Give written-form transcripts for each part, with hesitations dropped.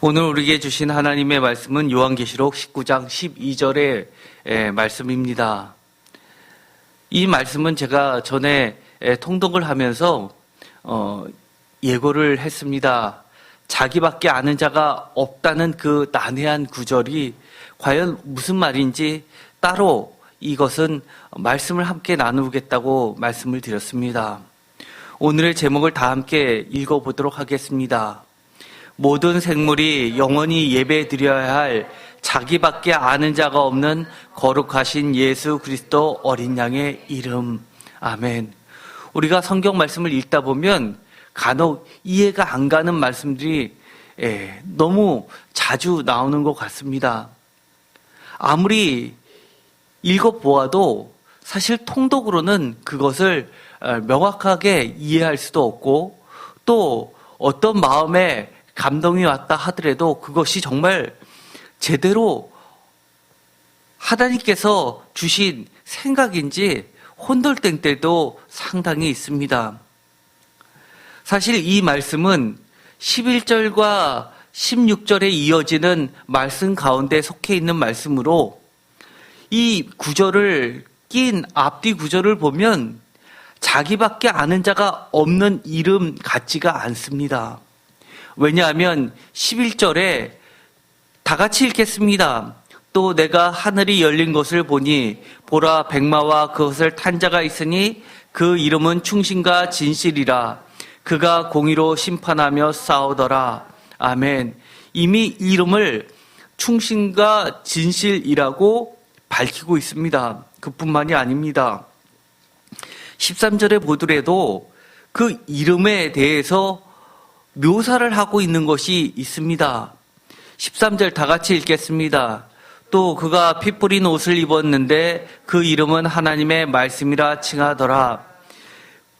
오늘 우리에게 주신 하나님의 말씀은 요한계시록 19장 12절의 말씀입니다. 이 말씀은 제가 전에 통독을 하면서 예고를 했습니다. 자기밖에 아는 자가 없다는 그 난해한 구절이 과연 무슨 말인지 따로 이것은 말씀을 함께 나누겠다고 말씀을 드렸습니다. 오늘의 제목을 다 함께 읽어보도록 하겠습니다. 모든 생물이 영원히 예배드려야 할 자기밖에 아는 자가 없는 거룩하신 예수 그리스도 어린 양의 이름. 아멘. 우리가 성경 말씀을 읽다 보면 간혹 이해가 안 가는 말씀들이 너무 자주 나오는 것 같습니다. 아무리 읽어보아도 사실 통독으로는 그것을 명확하게 이해할 수도 없고, 또 어떤 마음에 감동이 왔다 하더라도 그것이 정말 제대로 하나님께서 주신 생각인지 혼돌땡 때도 상당히 있습니다. 사실 이 말씀은 11절과 16절에 이어지는 말씀 가운데 속해 있는 말씀으로, 이 구절을 낀 앞뒤 구절을 보면 자기밖에 아는 자가 없는 이름 같지가 않습니다. 왜냐하면 11절에 다 같이 읽겠습니다. 또 내가 하늘이 열린 것을 보니 보라 백마와 그것을 탄 자가 있으니 그 이름은 충신과 진실이라. 그가 공의로 심판하며 싸우더라. 아멘. 이미 이름을 충신과 진실이라고 밝히고 있습니다. 그뿐만이 아닙니다. 13절에 보더라도 그 이름에 대해서 묘사를 하고 있는 것이 있습니다. 13절 다 같이 읽겠습니다. 또 그가 피 뿌린 옷을 입었는데 그 이름은 하나님의 말씀이라 칭하더라.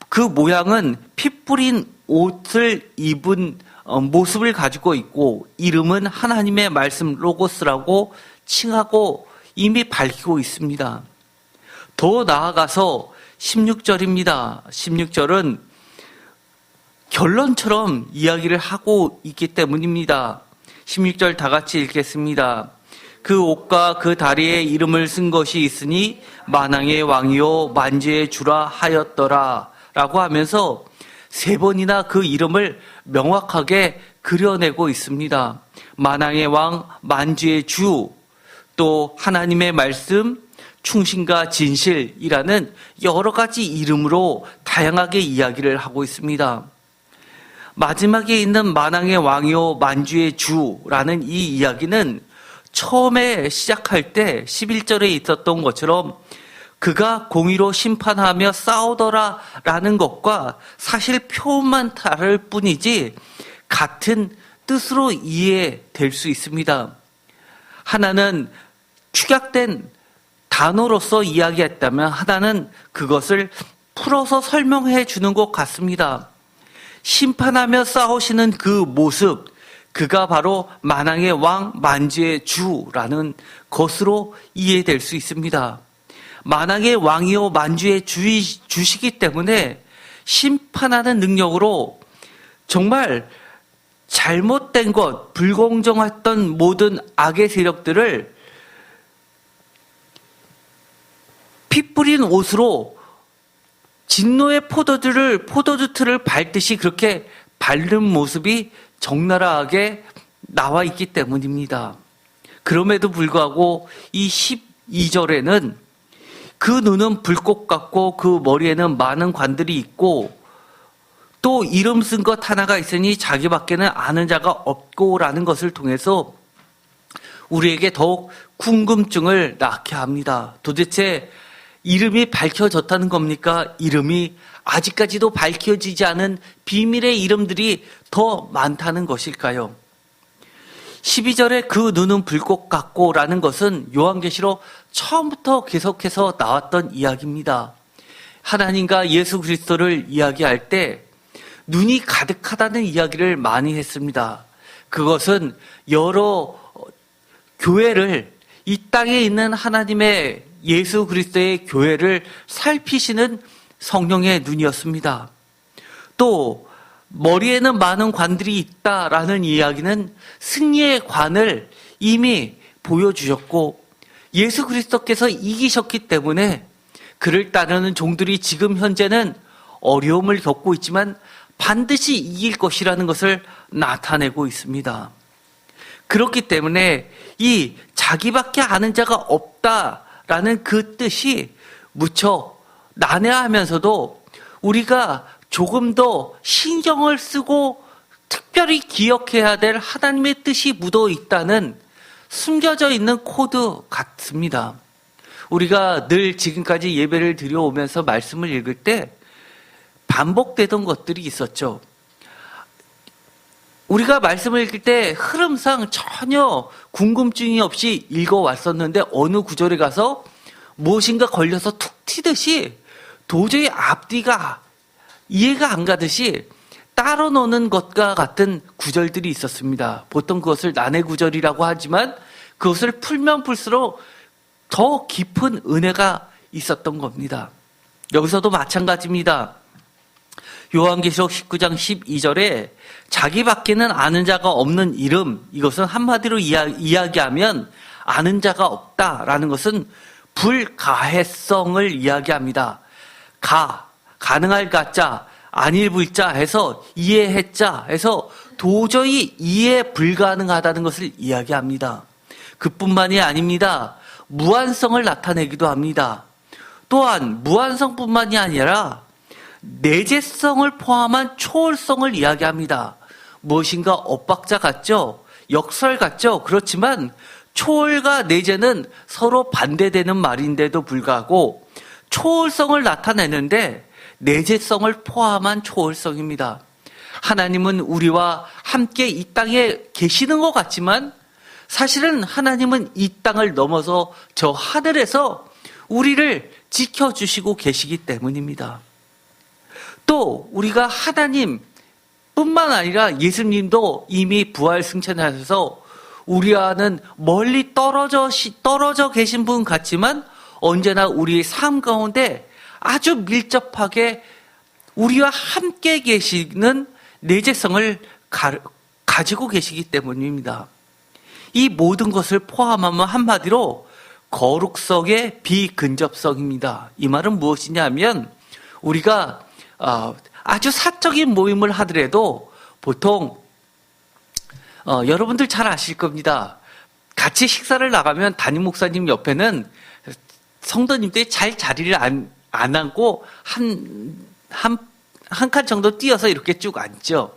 그 모양은 피 뿌린 옷을 입은 모습을 가지고 있고, 이름은 하나님의 말씀 로고스라고 칭하고 이미 밝히고 있습니다. 더 나아가서 16절입니다. 16절은 결론처럼 이야기를 하고 있기 때문입니다. 16절 다 같이 읽겠습니다. 그 옷과 그 다리에 이름을 쓴 것이 있으니 만왕의 왕이요 만주의 주라 하였더라 라고 하면서 세 번이나 그 이름을 명확하게 그려내고 있습니다. 만왕의 왕, 만주의 주, 또 하나님의 말씀, 충신과 진실이라는 여러 가지 이름으로 다양하게 이야기를 하고 있습니다. 마지막에 있는 만왕의 왕이요 만주의 주라는 이 이야기는 처음에 시작할 때 11절에 있었던 것처럼 그가 공의로 심판하며 싸우더라 라는 것과 사실 표현만 다를 뿐이지 같은 뜻으로 이해될 수 있습니다. 하나는 축약된 단어로서 이야기했다면 하나는 그것을 풀어서 설명해 주는 것 같습니다. 심판하며 싸우시는 그 모습, 그가 바로 만왕의 왕, 만주의 주라는 것으로 이해될 수 있습니다. 만왕의 왕이요 만주의 주시기 때문에 심판하는 능력으로 정말 잘못된 것, 불공정했던 모든 악의 세력들을 피 뿌린 옷으로 진노의 포도주틀을 밟듯이 그렇게 밟는 모습이 적나라하게 나와 있기 때문입니다. 그럼에도 불구하고 이 12절에는 그 눈은 불꽃 같고 그 머리에는 많은 관들이 있고 또 이름 쓴 것 하나가 있으니 자기밖에는 아는 자가 없고라는 것을 통해서 우리에게 더욱 궁금증을 낳게 합니다. 도대체 이름이 밝혀졌다는 겁니까? 이름이 아직까지도 밝혀지지 않은 비밀의 이름들이 더 많다는 것일까요? 12절에 그 눈은 불꽃 같고 라는 것은 요한계시록 처음부터 계속해서 나왔던 이야기입니다. 하나님과 예수 그리스도를 이야기할 때 눈이 가득하다는 이야기를 많이 했습니다. 그것은 여러 교회를, 이 땅에 있는 하나님의 예수 그리스도의 교회를 살피시는 성령의 눈이었습니다. 또 머리에는 많은 관들이 있다라는 이야기는 승리의 관을 이미 보여주셨고 예수 그리스도께서 이기셨기 때문에 그를 따르는 종들이 지금 현재는 어려움을 겪고 있지만 반드시 이길 것이라는 것을 나타내고 있습니다. 그렇기 때문에 이 자기밖에 아는 자가 없다라는 그 뜻이 무척 난해하면서도 우리가 조금 더 신경을 쓰고 특별히 기억해야 될 하나님의 뜻이 묻어 있다는 숨겨져 있는 코드 같습니다. 우리가 늘 지금까지 예배를 드려오면서 말씀을 읽을 때 반복되던 것들이 있었죠. 우리가 말씀을 읽을 때 흐름상 전혀 궁금증이 없이 읽어왔었는데 어느 구절에 가서 무엇인가 걸려서 툭 튀듯이 도저히 앞뒤가 이해가 안 가듯이 따로 노는 것과 같은 구절들이 있었습니다. 보통 그것을 난해 구절이라고 하지만 그것을 풀면 풀수록 더 깊은 은혜가 있었던 겁니다. 여기서도 마찬가지입니다. 요한계시록 19장 12절에 자기밖에는 아는 자가 없는 이름, 이것은 한마디로 이야기하면 아는 자가 없다라는 것은 불가해성을 이야기합니다. 가능할 가짜, 아닐 불자 해서 이해했자 해서 도저히 이해 불가능하다는 것을 이야기합니다. 그뿐만이 아닙니다. 무한성을 나타내기도 합니다. 또한 무한성뿐만이 아니라 내재성을 포함한 초월성을 이야기합니다. 무엇인가 엇박자 같죠? 역설 같죠? 그렇지만 초월과 내재는 서로 반대되는 말인데도 불구하고 초월성을 나타내는데 내재성을 포함한 초월성입니다. 하나님은 우리와 함께 이 땅에 계시는 것 같지만 사실은 하나님은 이 땅을 넘어서 저 하늘에서 우리를 지켜주시고 계시기 때문입니다. 또 우리가 하나님뿐만 아니라 예수님도 이미 부활 승천하셔서 우리와는 멀리 떨어져 계신 분 같지만 언제나 우리의 삶 가운데 아주 밀접하게 우리와 함께 계시는 내재성을 가지고 계시기 때문입니다. 이 모든 것을 포함하면 한마디로 거룩성의 비근접성입니다. 이 말은 무엇이냐면 우리가 아주 사적인 모임을 하더라도 보통 여러분들 잘 아실 겁니다. 같이 식사를 나가면 담임 목사님 옆에는 성도님들이 잘 자리를 안 앉고 한 칸 정도 뛰어서 이렇게 쭉 앉죠.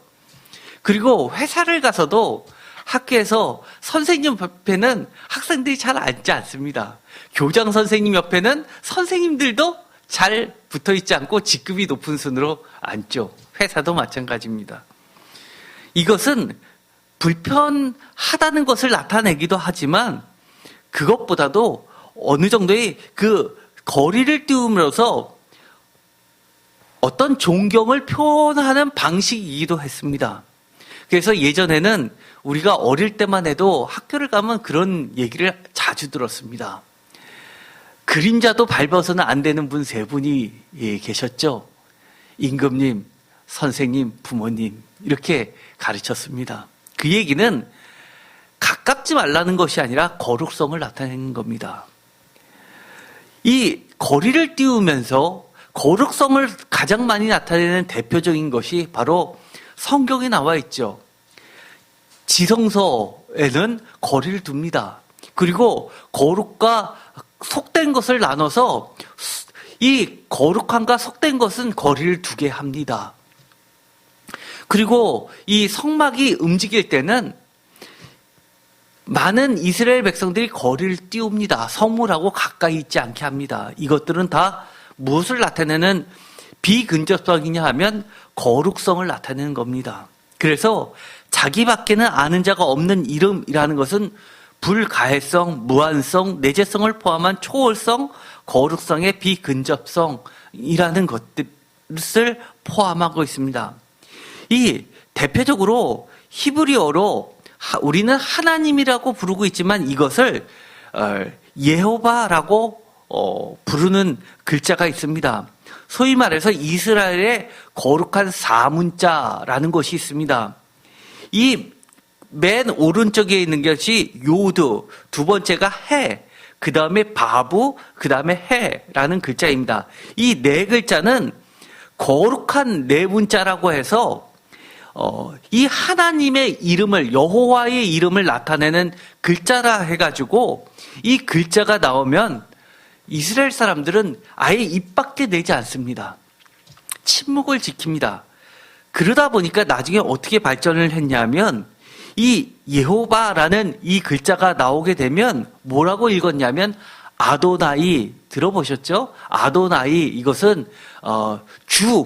그리고 회사를 가서도 학교에서 선생님 옆에는 학생들이 잘 앉지 않습니다. 교장 선생님 옆에는 선생님들도 잘 붙어 있지 않고 직급이 높은 순으로 앉죠. 회사도 마찬가지입니다. 이것은 불편하다는 것을 나타내기도 하지만 그것보다도 어느 정도의 그 거리를 띄움으로써 어떤 존경을 표현하는 방식이기도 했습니다. 그래서 예전에는 우리가 어릴 때만 해도 학교를 가면 그런 얘기를 자주 들었습니다. 그림자도 밟아서는 안 되는 분 세 분이 계셨죠. 임금님, 선생님, 부모님 이렇게 가르쳤습니다. 그 얘기는 가깝지 말라는 것이 아니라 거룩성을 나타내는 겁니다. 이 거리를 띄우면서 거룩성을 가장 많이 나타내는 대표적인 것이 바로 성경에 나와 있죠. 지성서에는 거리를 둡니다. 그리고 거룩과 속된 것을 나눠서 이 거룩함과 속된 것은 거리를 두게 합니다. 그리고 이 성막이 움직일 때는 많은 이스라엘 백성들이 거리를 띄웁니다. 성물하고 가까이 있지 않게 합니다. 이것들은 다 무엇을 나타내는 비근접성이냐 하면 거룩성을 나타내는 겁니다. 그래서 자기밖에는 아는 자가 없는 이름이라는 것은 불가해성, 무한성, 내재성을 포함한 초월성, 거룩성의 비근접성이라는 것들을 포함하고 있습니다. 이 대표적으로 히브리어로 우리는 하나님이라고 부르고 있지만 이것을 예호바라고 부르는 글자가 있습니다. 소위 말해서 이스라엘의 거룩한 사문자라는 것이 있습니다. 이 맨 오른쪽에 있는 것이 요드, 두 번째가 해, 그 다음에 바부, 그 다음에 해라는 글자입니다. 이 네 글자는 거룩한 네 문자라고 해서 이 하나님의 이름을, 여호와의 이름을 나타내는 글자라 해가지고 이 글자가 나오면 이스라엘 사람들은 아예 입 밖에 내지 않습니다. 침묵을 지킵니다. 그러다 보니까 나중에 어떻게 발전을 했냐면 이 여호와라는 이 글자가 나오게 되면 뭐라고 읽었냐면 아도나이, 들어보셨죠? 아도나이, 이것은 주,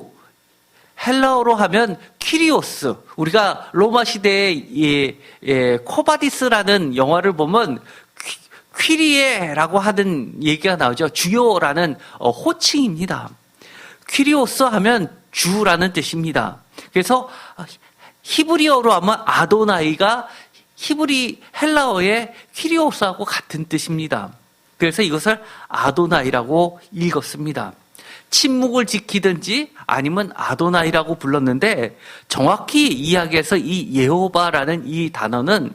헬라어로 하면 퀴리오스. 우리가 로마 시대의 코바디스라는 영화를 보면 퀴리에라고 하는 얘기가 나오죠. 주요라는 호칭입니다. 퀴리오스 하면 주라는 뜻입니다. 그래서 히브리어로 하면 아도나이가 히브리 헬라어의 퀴리오스하고 같은 뜻입니다. 그래서 이것을 아도나이라고 읽었습니다. 침묵을 지키든지 아니면 아도나이라고 불렀는데 정확히 이야기해서 이 여호와라는 이 단어는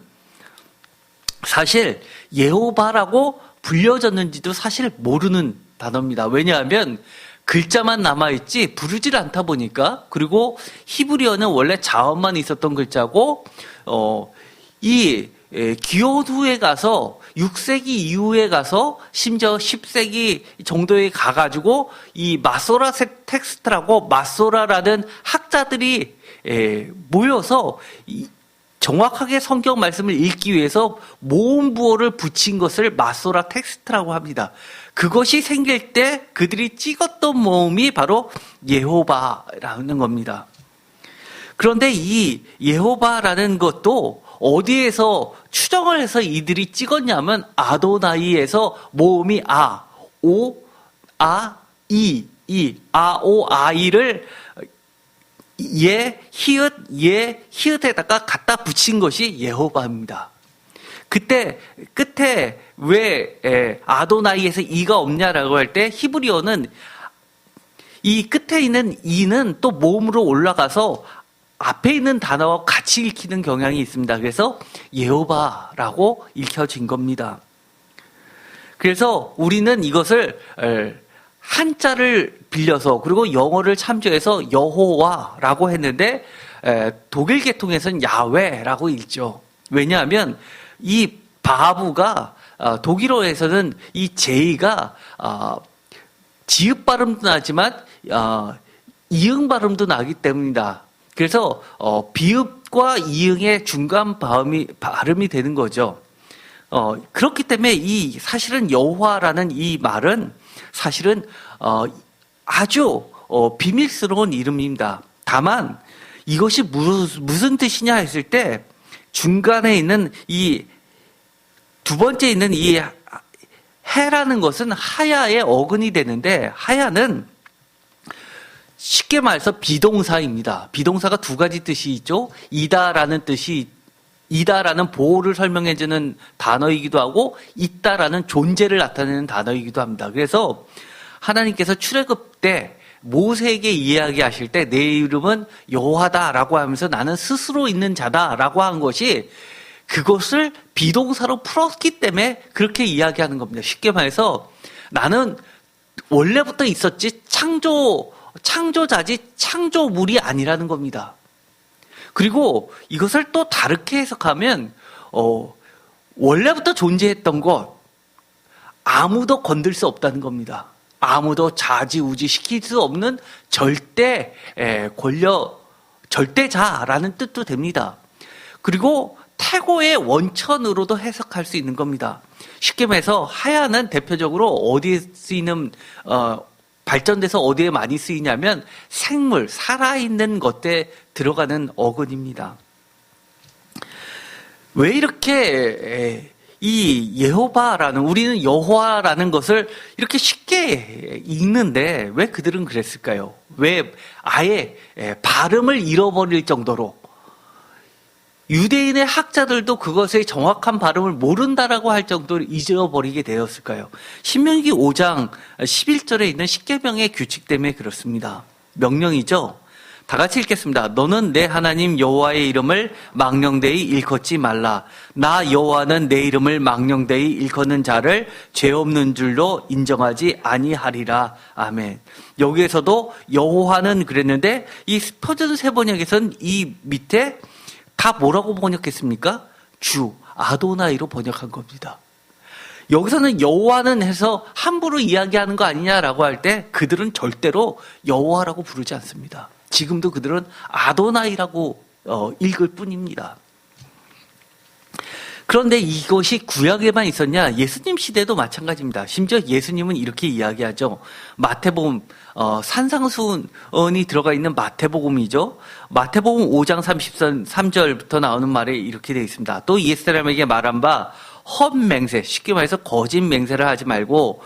사실 여호와라고 불려졌는지도 사실 모르는 단어입니다. 왜냐하면 글자만 남아있지 부르질 않다 보니까, 그리고 히브리어는 원래 자언만 있었던 글자고 이 기원 후에 가서 6세기 이후에 가서 심지어 10세기 정도에 가가지고 이 마소라 텍스트라고 마소라라는 학자들이 모여서 정확하게 성경 말씀을 읽기 위해서 모음부호를 붙인 것을 마소라 텍스트라고 합니다. 그것이 생길 때 그들이 찍었던 모음이 바로 여호와라는 겁니다. 그런데 이 여호와라는 것도 어디에서 추정을 해서 이들이 찍었냐면 아도나이에서 모음이 아, 오, 아, 이, 아, 오, 아, 이를 히읗에다가 갖다 붙인 것이 여호와입니다. 그때 끝에 왜 아도나이에서 이가 없냐라고 할 때 히브리어는 이 끝에 있는 이는 또 모음으로 올라가서 앞에 있는 단어와 같이 읽히는 경향이 있습니다. 그래서 여호와라고 읽혀진 겁니다. 그래서 우리는 이것을 한자를 빌려서 그리고 영어를 참조해서 여호와라고 했는데 독일 계통에서는 야훼라고 읽죠. 왜냐하면 이 바부가 독일어에서는 이 제이가 지읒 발음도 나지만 이응 발음도 나기 때문이다. 그래서 비읍과 이응의 중간 발음이 되는 거죠. 그렇기 때문에 이 사실은 여호와라는 이 말은 사실은 아주 비밀스러운 이름입니다. 다만 이것이 무슨 뜻이냐 했을 때 중간에 있는 이 두 번째 있는 이 해라는 것은 하야의 어근이 되는데, 하야는 쉽게 말해서 비동사입니다. 비동사가 두 가지 뜻이 있죠. 이다라는 뜻이, 이다라는 보호를 설명해주는 단어이기도 하고 있다라는 존재를 나타내는 단어이기도 합니다. 그래서 하나님께서 출애굽 때 모세에게 이야기하실 때 내 이름은 여호와다라고 하면서 나는 스스로 있는 자다라고 한 것이 그것을 비동사로 풀었기 때문에 그렇게 이야기하는 겁니다. 쉽게 말해서 나는 원래부터 있었지 창조자지 창조물이 아니라는 겁니다. 그리고 이것을 또 다르게 해석하면 원래부터 존재했던 것 아무도 건들 수 없다는 겁니다. 아무도 좌지우지 시킬 수 없는 절대자라는 뜻도 됩니다. 그리고 태고의 원천으로도 해석할 수 있는 겁니다. 쉽게 말해서 하야는 대표적으로 어디에 쓰이는 발전돼서 어디에 많이 쓰이냐면 생물, 살아있는 것에 들어가는 어근입니다. 왜 이렇게 이 여호와라는, 우리는 여호와라는 것을 이렇게 쉽게 읽는데 왜 그들은 그랬을까요? 왜 아예 발음을 잃어버릴 정도로 유대인의 학자들도 그것의 정확한 발음을 모른다라고 할 정도로 잊어버리게 되었을까요? 신명기 5장 11절에 있는 십계명의 규칙 때문에 그렇습니다. 명령이죠. 다 같이 읽겠습니다. 너는 내 하나님 여호와의 이름을 망령되이 일컫지 말라. 나 여호와는 내 이름을 망령되이 일컫는 자를 죄 없는 줄로 인정하지 아니하리라. 아멘. 여기에서도 여호와는 그랬는데 이 스퍼전 세번역에서는 이 밑에 다 뭐라고 번역했습니까? 주, 아도나이로 번역한 겁니다. 여기서는 여호와는 해서 함부로 이야기하는 거 아니냐라고 할 때 그들은 절대로 여호와라고 부르지 않습니다. 지금도 그들은 아도나이라고 읽을 뿐입니다. 그런데 이것이 구약에만 있었냐? 예수님 시대도 마찬가지입니다. 심지어 예수님은 이렇게 이야기하죠. 마태복음 산상수훈이 들어가 있는 마태복음이죠. 마태복음 5장 33절부터 나오는 말에 이렇게 되어 있습니다. 또 이스라엘에게 말한 바 헛맹세, 쉽게 말해서 거짓 맹세를 하지 말고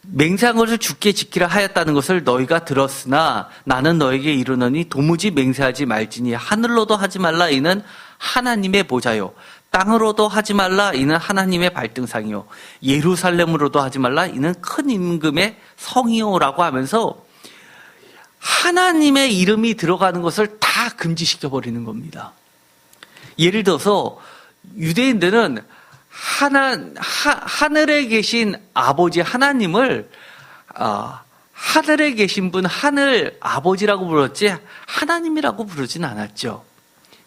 맹세한 것을 주께 지키라 하였다는 것을 너희가 들었으나 나는 너에게 이르노니 도무지 맹세하지 말지니 하늘로도 하지 말라 이는 하나님의 보좌요 땅으로도 하지 말라 이는 하나님의 발등상이요 예루살렘으로도 하지 말라 이는 큰 임금의 성이요라고 하면서 하나님의 이름이 들어가는 것을 다 금지시켜 버리는 겁니다. 예를 들어서 유대인들은 하늘에 계신 아버지 하나님을 하늘에 계신 분 하늘 아버지라고 불렀지 하나님이라고 부르진 않았죠.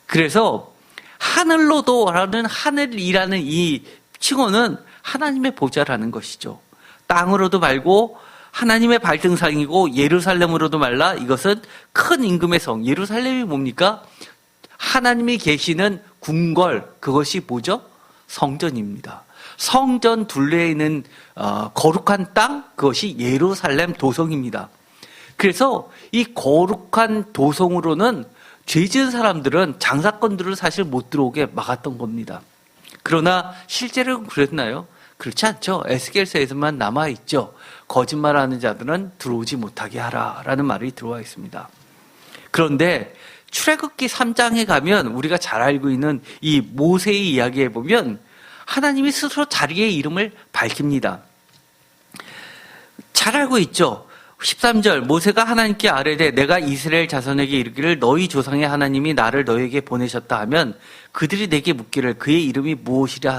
그래서 하늘로도라는 하늘이라는 이 칭호는 하나님의 보좌라는 것이죠. 땅으로도 말고 하나님의 발등상이고 예루살렘으로도 말라 이것은 큰 임금의 성. 예루살렘이 뭡니까? 하나님이 계시는 궁궐, 그것이 뭐죠? 성전입니다. 성전 둘레에 있는 거룩한 땅, 그것이 예루살렘 도성입니다. 그래서 이 거룩한 도성으로는 죄 지은 사람들은 장사꾼들을 사실 못 들어오게 막았던 겁니다. 그러나 실제로는 그랬나요? 그렇지 않죠. 에스겔서에서만 남아있죠. 거짓말하는 자들은 들어오지 못하게 하라라는 말이 들어와 있습니다. 그런데 출애굽기 3장에 가면 우리가 잘 알고 있는 이 모세의 이야기에 보면 하나님이 스스로 자기의 이름을 밝힙니다. 잘 알고 있죠. 13절 모세가 하나님께 아뢰되 내가 이스라엘 자손에게 이르기를 너희 조상의 하나님이 나를 너희에게 보내셨다 하면 그들이 내게 묻기를 그의 이름이 무엇이냐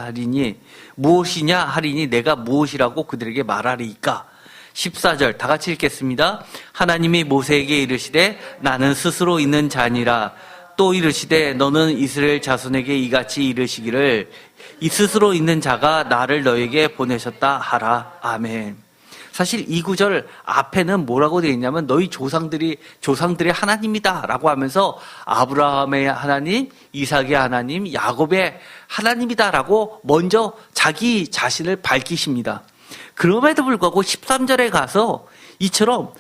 하리니 내가 무엇이라고 그들에게 말하리이까. 14절 다 같이 읽겠습니다. 하나님이 모세에게 이르시되 나는 스스로 있는 자니라. 또 이르시되 너는 이스라엘 자손에게 이같이 이르시기를 이 스스로 있는 자가 나를 너에게 보내셨다 하라. 아멘. 사실 이 구절 앞에는 뭐라고 되어 있냐면 너희 조상들의 하나님이다 라고 하면서 아브라함의 하나님, 이삭의 하나님, 야곱의 하나님이다 라고 먼저 자기 자신을 밝히십니다. 그럼에도 불구하고 13절에 가서 이처럼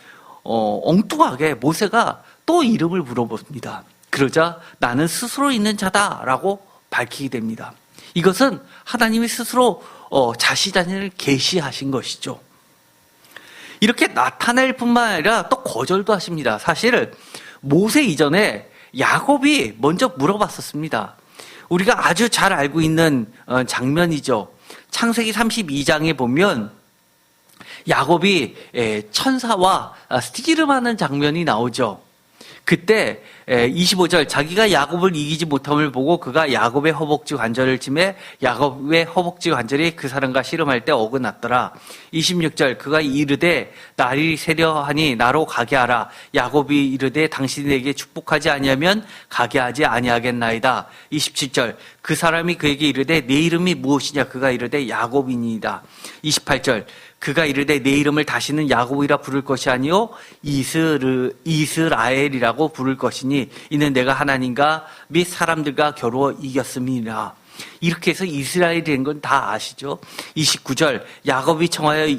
엉뚱하게 모세가 또 이름을 물어봅니다. 그러자 나는 스스로 있는 자다라고 밝히게 됩니다. 이것은 하나님이 스스로 자신을 계시하신 것이죠. 이렇게 나타낼 뿐만 아니라 또 거절도 하십니다. 사실 모세 이전에 야곱이 먼저 물어봤었습니다. 우리가 아주 잘 알고 있는 장면이죠. 창세기 32장에 보면 야곱이 천사와 씨름하는 장면이 나오죠. 그때 25절 자기가 야곱을 이기지 못함을 보고 그가 야곱의 허벅지 관절을 치매 야곱의 허벅지 관절이 그 사람과 씨름할 때 어긋났더라. 26절 그가 이르되 날이 새려하니 나로 가게 하라. 야곱이 이르되 당신이 내게 축복하지 아니하면 가게 하지 아니하겠나이다. 27절 그 사람이 그에게 이르되 내 이름이 무엇이냐. 그가 이르되 야곱이니이다. 28절 그가 이르되 내 이름을 다시는 야곱이라 부를 것이 아니요 이스라엘이라고 부를 것이니 이는 내가 하나님과 및 사람들과 겨루어 이겼음이라. 이렇게 해서 이스라엘이 된 건 다 아시죠? 29절 야곱이 청하여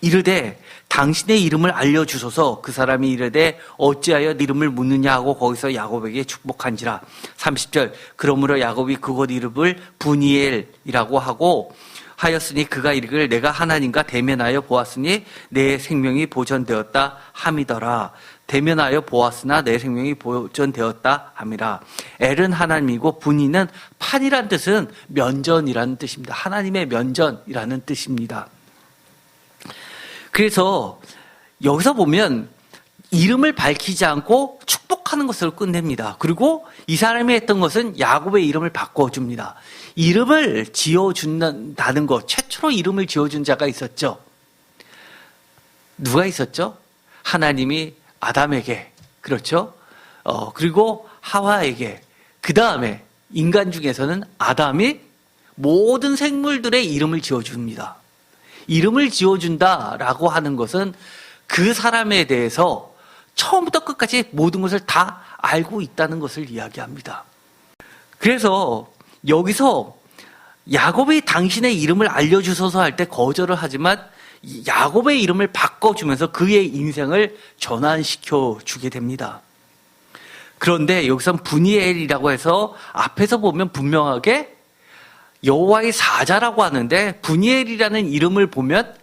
이르되 당신의 이름을 알려주소서. 그 사람이 이르되 어찌하여 네 이름을 묻느냐 하고 거기서 야곱에게 축복한지라. 30절 그러므로 야곱이 그곳 이름을 브니엘이라고 하고 하였으니 그가 이르기를 내가 하나님과 대면하여 보았으니 내 생명이 보존되었다 함이더라. 대면하여 보았으나 내 생명이 보존되었다 함이라. 엘은 하나님이고 분이는 판이란 뜻은 면전이라는 뜻입니다. 하나님의 면전이라는 뜻입니다. 그래서 여기서 보면 이름을 밝히지 않고 축복하는 것으로 끝냅니다. 그리고 이 사람이 했던 것은 야곱의 이름을 바꿔줍니다. 이름을 지어준다는 것, 최초로 이름을 지어준 자가 있었죠. 누가 있었죠? 하나님이 아담에게, 그렇죠? 그리고 하와에게, 그 다음에 인간 중에서는 아담이 모든 생물들의 이름을 지어줍니다. 이름을 지어준다라고 하는 것은 그 사람에 대해서 처음부터 끝까지 모든 것을 다 알고 있다는 것을 이야기합니다. 그래서 여기서 야곱이 당신의 이름을 알려주소서 할 때 거절을 하지만 야곱의 이름을 바꿔주면서 그의 인생을 전환시켜 주게 됩니다. 그런데 여기서 분이엘이라고 해서 앞에서 보면 분명하게 여호와의 사자라고 하는데 분이엘이라는 이름을 보면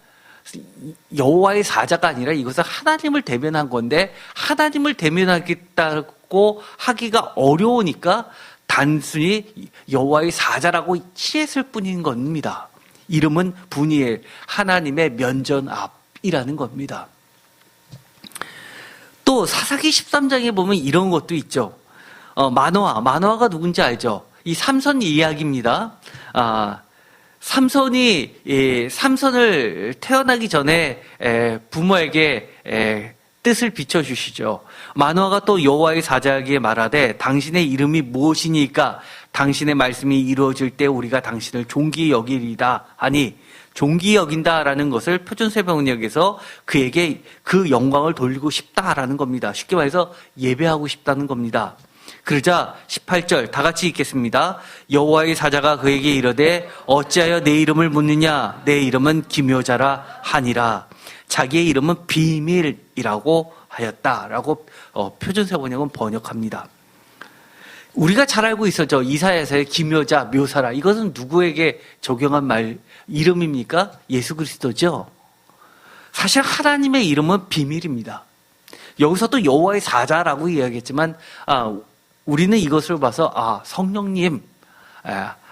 여호와의 사자가 아니라 이것은 하나님을 대면한 건데 하나님을 대면하겠다고 하기가 어려우니까 단순히 여호와의 사자라고 칠했을 뿐인 겁니다. 이름은 분이엘, 하나님의 면전 앞이라는 겁니다. 또 사사기 13장에 보면 이런 것도 있죠. 마노아가 누군지 알죠? 이 삼손 이야기입니다. 삼손을 태어나기 전에 부모에게 뜻을 비춰주시죠. 마노아가 또 여호와의 사자에게 말하되 당신의 이름이 무엇이니까 당신의 말씀이 이루어질 때 우리가 당신을 존귀 여기리다 하니 존귀 여긴다라는 것을 표준세번역에서 그에게 그 영광을 돌리고 싶다라는 겁니다. 쉽게 말해서 예배하고 싶다는 겁니다. 그러자 18절 다 같이 읽겠습니다. 여호와의 사자가 그에게 이르되 어찌하여 내 이름을 묻느냐 내 이름은 기묘자라 하니라. 자기의 이름은 비밀이라고 하였다라고 표준세번역은 번역합니다. 우리가 잘 알고 있었죠. 이사야서의 기묘자, 묘사라. 이것은 누구에게 적용한 이름입니까? 예수 그리스도죠. 사실 하나님의 이름은 비밀입니다. 여기서 또 여호와의 사자라고 이야기했지만 우리는 이것을 봐서 성령님,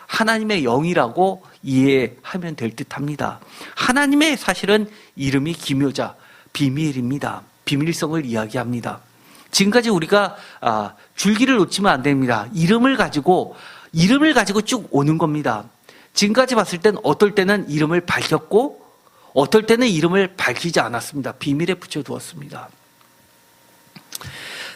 하나님의 영이라고 이해하면 될 듯합니다. 하나님의 사실은 이름이 기묘자, 비밀입니다. 비밀성을 이야기합니다. 지금까지 우리가 줄기를 놓치면 안 됩니다. 이름을 가지고 쭉 오는 겁니다. 지금까지 봤을 땐 어떨 때는 이름을 밝혔고 어떨 때는 이름을 밝히지 않았습니다. 비밀에 붙여두었습니다.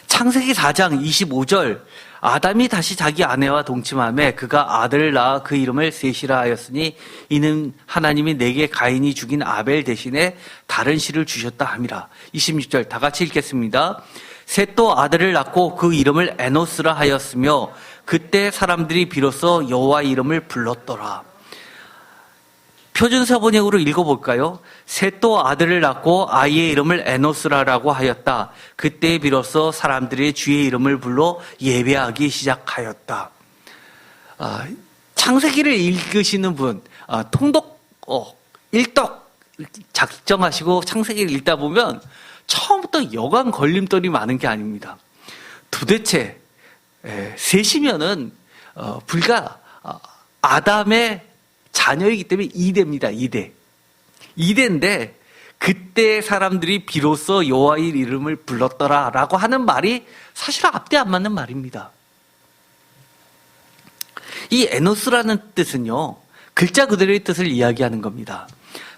창세기 4장 25절 아담이 다시 자기 아내와 동침하며 그가 아들을 낳아 그 이름을 셋이라 하였으니 이는 하나님이 내게 가인이 죽인 아벨 대신에 다른 씨를 주셨다 함이라. 26절 다 같이 읽겠습니다. 셋도 아들을 낳고 그 이름을 에노스라 하였으며 그때 사람들이 비로소 여호와 이름을 불렀더라. 표준사번역으로 읽어볼까요? 셋도 아들을 낳고 아이의 이름을 에노스라라고 하였다. 그때 비로소 사람들이 주의 이름을 불러 예배하기 시작하였다. 창세기를 읽으시는 분, 일독 작정하시고 창세기를 읽다 보면 처음부터 여간 걸림돌이 많은 게 아닙니다. 도대체 셋이면은 불과 아담의 자녀이기 때문에 2대입니다. 2대인데 그때 사람들이 비로소 여호와의 이름을 불렀더라라고 하는 말이 사실 앞뒤 안 맞는 말입니다. 이 에노스라는 뜻은요, 글자 그대로의 뜻을 이야기하는 겁니다.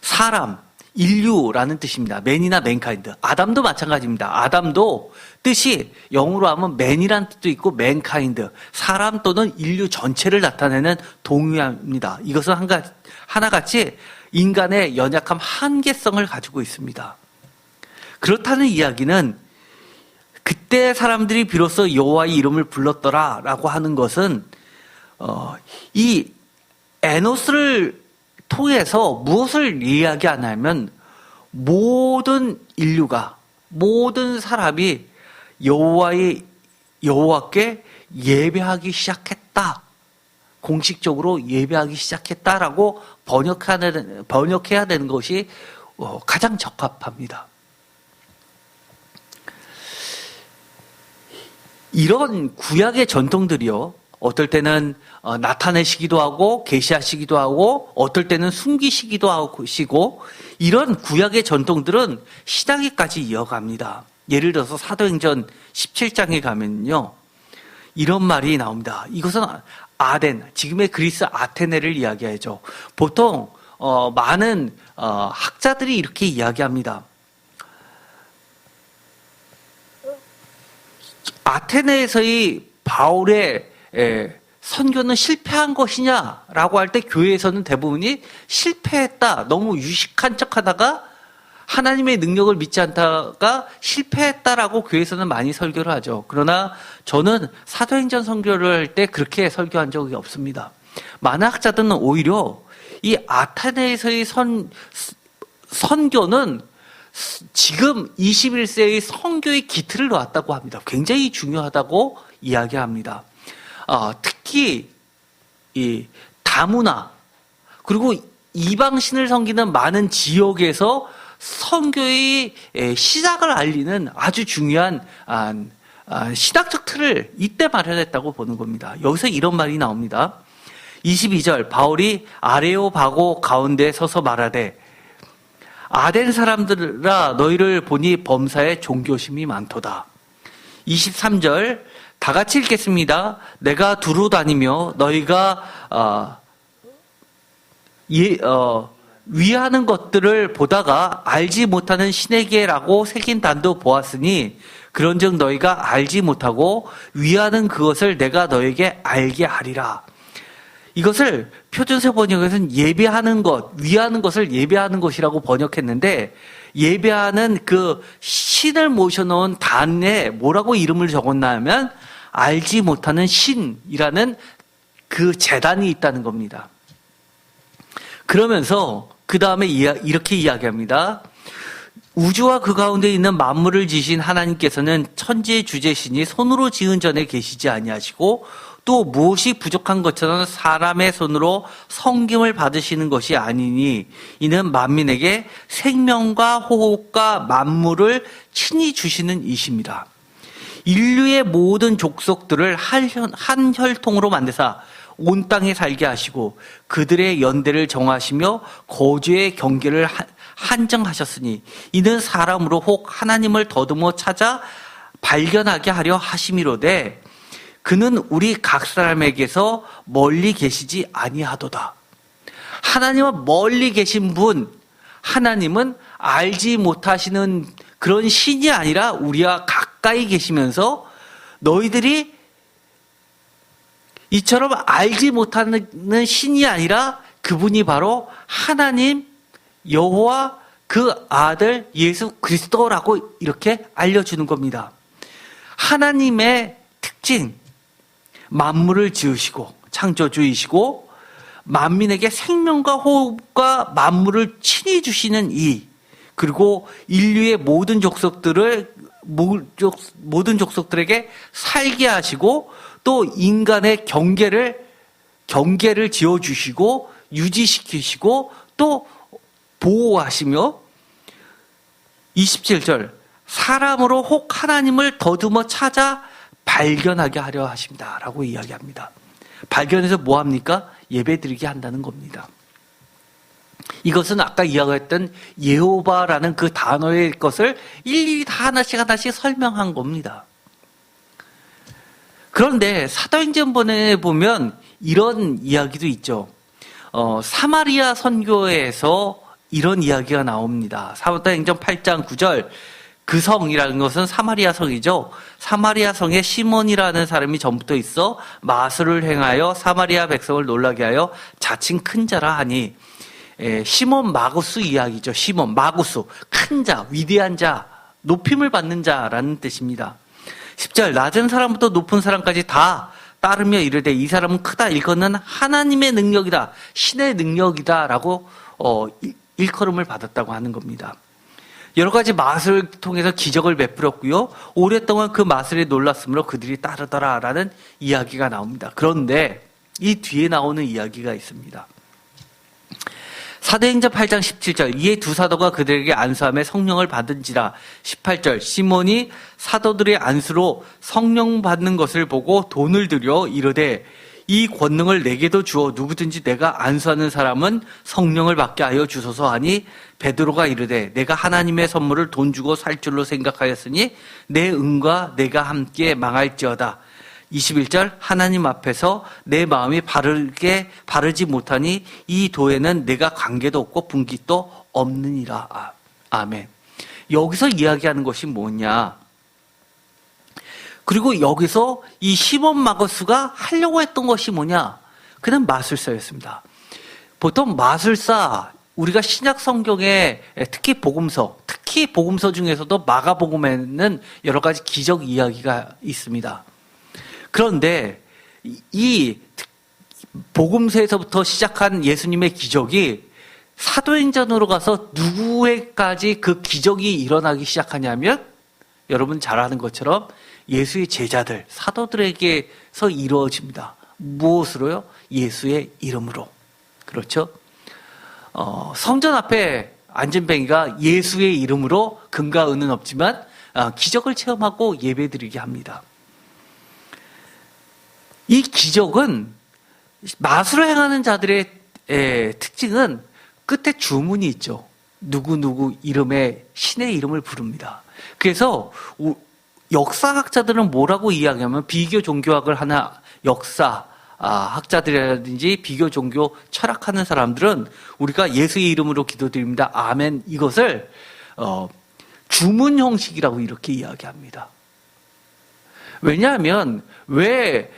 사람, 인류라는 뜻입니다. 맨이나 맨카인드. 아담도 마찬가지입니다. 아담도 뜻이 영어로 하면 맨이라는 뜻도 있고 맨카인드, 사람 또는 인류 전체를 나타내는 동의어입니다. 이것은 하나같이 인간의 연약함, 한계성을 가지고 있습니다. 그렇다는 이야기는 그때 사람들이 비로소 여호와의 이름을 불렀더라라고 하는 것은 이 에노스를 통해서 무엇을 이야기하냐면 모든 인류가, 모든 사람이 여호와께 예배하기 시작했다. 공식적으로 예배하기 시작했다라고 번역해야 되는 것이 가장 적합합니다. 이런 구약의 전통들이요. 어떨 때는 나타내시기도 하고 계시하시기도 하고 어떨 때는 숨기시기도 하시고 이런 구약의 전통들은 신약에까지 이어갑니다. 예를 들어서 사도행전 17장에 가면요. 이런 말이 나옵니다. 이것은 아덴, 지금의 그리스 아테네를 이야기하죠. 보통 많은 학자들이 이렇게 이야기합니다. 아테네에서의 바울의 선교는 실패한 것이냐라고 할 때 교회에서는 대부분이 실패했다. 너무 유식한 척하다가 하나님의 능력을 믿지 않다가 실패했다라고 교회에서는 많이 설교를 하죠. 그러나 저는 사도행전 선교를 할 때 그렇게 설교한 적이 없습니다. 많은 학자들은 오히려 이 아테네에서의 선교는 지금 21세의 선교의 기틀을 놓았다고 합니다. 굉장히 중요하다고 이야기합니다. 특히 이 다문화 그리고 이방신을 섬기는 많은 지역에서 선교의 시작을 알리는 아주 중요한 신학적 틀을 이때 마련했다고 보는 겁니다. 여기서 이런 말이 나옵니다. 22절 바울이 아레오바고 가운데 서서 말하되 아덴 사람들아 너희를 보니 범사에 종교심이 많도다. 23절 다 같이 읽겠습니다. 내가 두루 다니며 너희가 위하는 것들을 보다가 알지 못하는 신에게라고 새긴 단도 보았으니 그런즉 너희가 알지 못하고 위하는 그것을 내가 너에게 알게 하리라. 이것을 표준세 번역에서는 예배하는 것, 위하는 것을 예배하는 것이라고 번역했는데 예배하는 그 신을 모셔놓은 단에 뭐라고 이름을 적었나 하면 알지 못하는 신이라는 그 제단이 있다는 겁니다. 그러면서 그 다음에 이렇게 이야기합니다. 우주와 그 가운데 있는 만물을 지신 하나님께서는 천지의 주제신이 손으로 지은 전에 계시지 아니하시고 또 무엇이 부족한 것처럼 사람의 손으로 섬김을 받으시는 것이 아니니 이는 만민에게 생명과 호흡과 만물을 친히 주시는 이십니다. 인류의 모든 족속들을 한 혈통으로 만드사 온 땅에 살게 하시고 그들의 연대를 정하시며 거주의 경계를 한정하셨으니 이는 사람으로 혹 하나님을 더듬어 찾아 발견하게 하려 하심이로되 그는 우리 각 사람에게서 멀리 계시지 아니하도다. 하나님은 멀리 계신 분, 하나님은 알지 못하시는 그런 신이 아니라 우리와 가까이 계시면서 너희들이 이처럼 알지 못하는 신이 아니라 그분이 바로 하나님 여호와 그 아들 예수 그리스도라고 이렇게 알려주는 겁니다. 하나님의 특징, 만물을 지으시고 창조주이시고 만민에게 생명과 호흡과 만물을 친히 주시는 이, 그리고 인류의 모든 족속들에게 살게 하시고 또 인간의 경계를 지어주시고 유지시키시고 또 보호하시며 27절 사람으로 혹 하나님을 더듬어 찾아 발견하게 하려 하십니다 라고 이야기합니다. 발견해서 뭐합니까? 예배드리게 한다는 겁니다. 이것은 아까 이야기했던 예호바라는 그 단어의 것을 일일이 다 하나씩 설명한 겁니다. 그런데 사도행전본에 보면 이런 이야기도 있죠. 사마리아 선교에서 이런 이야기가 나옵니다. 사도행전 8장 9절 그 성이라는 것은 사마리아 성이죠. 사마리아 성에 시몬이라는 사람이 전부터 있어 마술을 행하여 사마리아 백성을 놀라게 하여 자칭 큰 자라 하니 시몬 마구스 이야기죠. 시몬 마구스 큰 자, 위대한 자, 높임을 받는 자라는 뜻입니다. 10절 낮은 사람부터 높은 사람까지 다 따르며 이르되 이 사람은 크다 일컫는 하나님의 능력이다 신의 능력이다 라고 일컬음을 받았다고 하는 겁니다. 여러 가지 마술을 통해서 기적을 베풀었고요. 오랫동안 그 마술에 놀랐으므로 그들이 따르더라 라는 이야기가 나옵니다. 그런데 이 뒤에 나오는 이야기가 있습니다. 사도행전 8장 17절 이에 두 사도가 그들에게 안수하며 성령을 받은지라. 18절 시몬이 사도들의 안수로 성령 받는 것을 보고 돈을 들여 이르되 이 권능을 내게도 주어 누구든지 내가 안수하는 사람은 성령을 받게 하여 주소서 하니 베드로가 이르되 내가 하나님의 선물을 돈 주고 살 줄로 생각하였으니 내 은과 내가 함께 망할지어다. 21절 하나님 앞에서 내 마음이 바르지 못하니 이 도에는 내가 관계도 없고 분깃도 없느니라. 아멘. 여기서 이야기하는 것이 뭐냐? 그리고 여기서 이 시몬 마거스가 하려고 했던 것이 뭐냐? 그는 마술사였습니다. 보통 마술사, 우리가 신약 성경에 특히 복음서 중에서도 마가복음에는 여러 가지 기적 이야기가 있습니다. 그런데 이 복음서에서부터 시작한 예수님의 기적이 사도행전으로 가서 누구에까지 그 기적이 일어나기 시작하냐면 여러분 잘 아는 것처럼 예수의 제자들, 사도들에게서 이루어집니다. 무엇으로요? 예수의 이름으로. 그렇죠? 성전 앞에 안전뱅이가 예수의 이름으로 금과 은은 없지만 기적을 체험하고 예배드리게 합니다. 이 기적은 마술을 행하는 자들의 특징은 끝에 주문이 있죠. 누구누구 이름에 신의 이름을 부릅니다. 그래서 역사학자들은 뭐라고 이야기하면 비교 종교학을 하는 학자들이라든지 비교 종교 철학하는 사람들은 우리가 예수의 이름으로 기도드립니다. 아멘. 이것을 주문 형식이라고 이렇게 이야기합니다. 왜냐하면 왜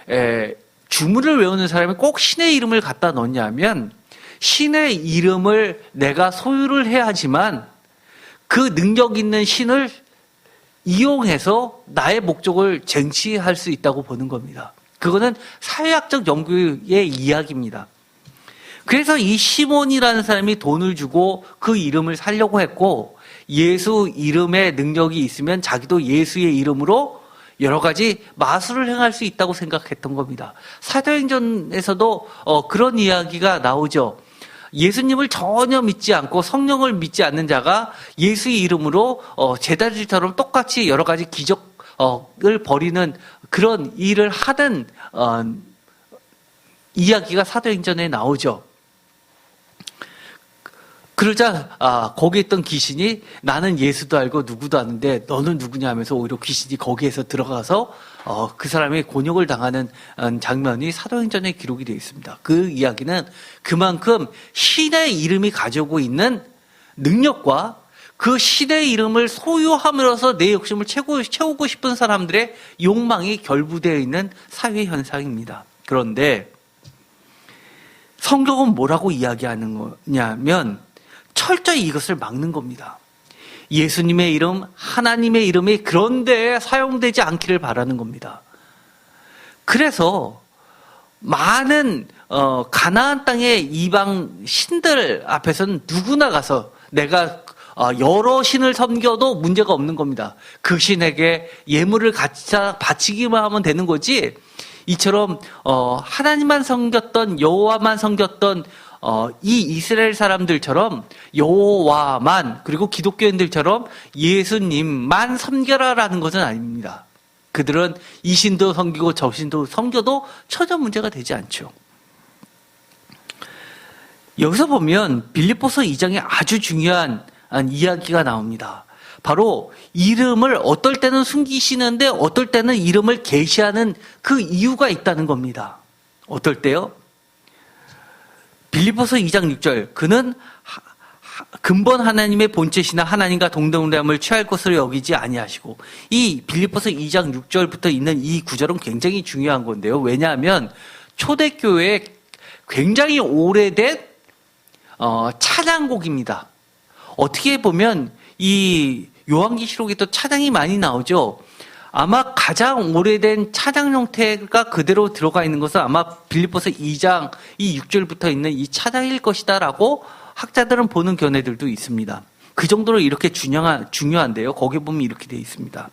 주문을 외우는 사람이 꼭 신의 이름을 갖다 넣냐면 신의 이름을 내가 소유를 해야지만 그 능력 있는 신을 이용해서 나의 목적을 쟁취할 수 있다고 보는 겁니다. 그거는 사회학적 연구의 이야기입니다. 그래서 이 시몬이라는 사람이 돈을 주고 그 이름을 살려고 했고 예수 이름에 능력이 있으면 자기도 예수의 이름으로 여러 가지 마술을 행할 수 있다고 생각했던 겁니다. 사도행전에서도 그런 이야기가 나오죠. 예수님을 전혀 믿지 않고 성령을 믿지 않는 자가 예수의 이름으로 제자들처럼 똑같이 여러 가지 기적을 벌이는 그런 일을 하는 이야기가 사도행전에 나오죠. 그러자 거기에 있던 귀신이 나는 예수도 알고 누구도 아는데 너는 누구냐 하면서 오히려 귀신이 거기에서 들어가서 그 사람이 곤욕을 당하는 장면이 사도행전에 기록이 되어 있습니다. 그 이야기는 그만큼 신의 이름이 가지고 있는 능력과 그 신의 이름을 소유함으로써 내 욕심을 채우고 싶은 사람들의 욕망이 결부되어 있는 사회 현상입니다. 그런데 성경은 뭐라고 이야기하는 거냐면 철저히 이것을 막는 겁니다. 예수님의 이름, 하나님의 이름이 그런데 사용되지 않기를 바라는 겁니다. 그래서 많은 가나안 땅의 이방 신들 앞에서는 누구나 가서 내가 여러 신을 섬겨도 문제가 없는 겁니다. 그 신에게 예물을 갖다 바치기만 하면 되는 거지. 이처럼 하나님만 섬겼던 여호와만 섬겼던 이 이스라엘 사람들처럼 여호와만 그리고 기독교인들처럼 예수님만 섬겨라라는 것은 아닙니다. 그들은 이 신도 섬기고 저 신도 섬겨도 전혀 문제가 되지 않죠. 여기서 보면 빌립보서 2장에 아주 중요한 이야기가 나옵니다. 바로 이름을 어떨 때는 숨기시는데 어떨 때는 이름을 계시하는 그 이유가 있다는 겁니다. 어떨 때요? 빌립보서 2장 6절 그는 근본 하나님의 본체시나 하나님과 동등함을 취할 것으로 여기지 아니하시고 이 빌립보서 2장 6절부터 있는 이 구절은 굉장히 중요한 건데요. 왜냐하면 초대교회에 굉장히 오래된 찬양곡입니다. 어떻게 보면 이 요한계시록에 또 찬양이 많이 나오죠. 아마 가장 오래된 찬양 형태가 그대로 들어가 있는 것은 아마 빌립보서 2장 이 6절부터 있는 이 찬양일 것이다라고 학자들은 보는 견해들도 있습니다. 그 정도로 이렇게 중요한데요. 거기 보면 이렇게 되어 있습니다.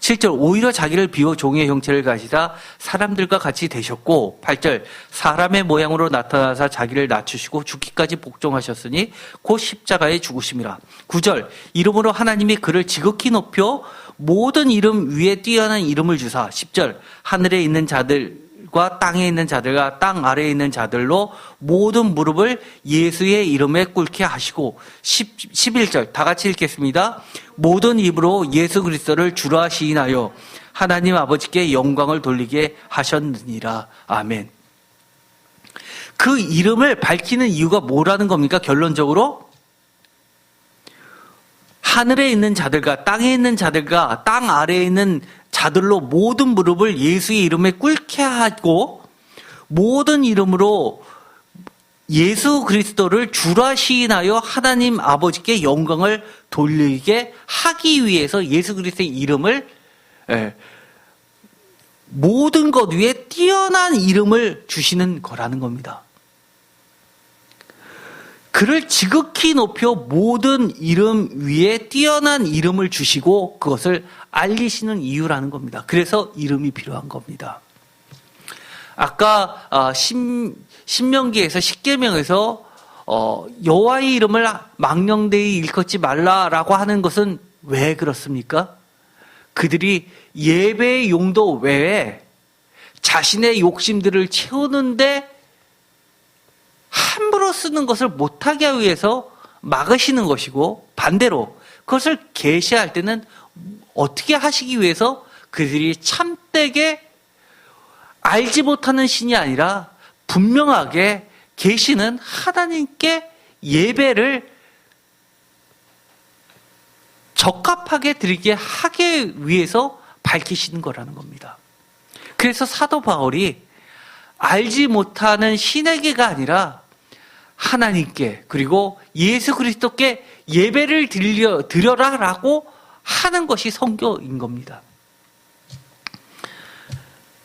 7절 오히려 자기를 비워 종의 형체를 가지사 사람들과 같이 되셨고 8절 사람의 모양으로 나타나사 자기를 낮추시고 죽기까지 복종하셨으니 곧 십자가에 죽으심이라. 9절 이름으로 하나님이 그를 지극히 높여 모든 이름 위에 뛰어난 이름을 주사. 10절 하늘에 있는 자들과 땅에 있는 자들과 땅 아래에 있는 자들로 모든 무릎을 예수의 이름에 꿇게 하시고 11절 다 같이 읽겠습니다. 모든 입으로 예수 그리스도를 주라 시인하여 하나님 아버지께 영광을 돌리게 하셨느니라. 아멘. 그 이름을 밝히는 이유가 뭐라는 겁니까? 결론적으로 하늘에 있는 자들과 땅에 있는 자들과 땅 아래에 있는 자들로 모든 무릎을 예수의 이름에 꿇게 하고 모든 이름으로 예수 그리스도를 주라 시인하여 하나님 아버지께 영광을 돌리게 하기 위해서 예수 그리스도의 이름을 모든 것 위에 뛰어난 이름을 주시는 거라는 겁니다. 그를 지극히 높여 모든 이름 위에 뛰어난 이름을 주시고 그것을 알리시는 이유라는 겁니다. 그래서 이름이 필요한 겁니다. 아까 신명기에서 십계명에서 여호와의 이름을 망령되이 일컫지 말라라고 하는 것은 왜 그렇습니까? 그들이 예배의 용도 외에 자신의 욕심들을 채우는데 함부로 쓰는 것을 못하게 하기 위해서 막으시는 것이고 반대로 그것을 계시할 때는 어떻게 하시기 위해서 그들이 참되게 알지 못하는 신이 아니라 분명하게 계시는 하나님께 예배를 적합하게 드리게 하기 위해서 밝히시는 거라는 겁니다. 그래서 사도 바울이 알지 못하는 신에게가 아니라 하나님께 그리고 예수 그리스도께 예배를 드려라라고 하는 것이 성경인 겁니다.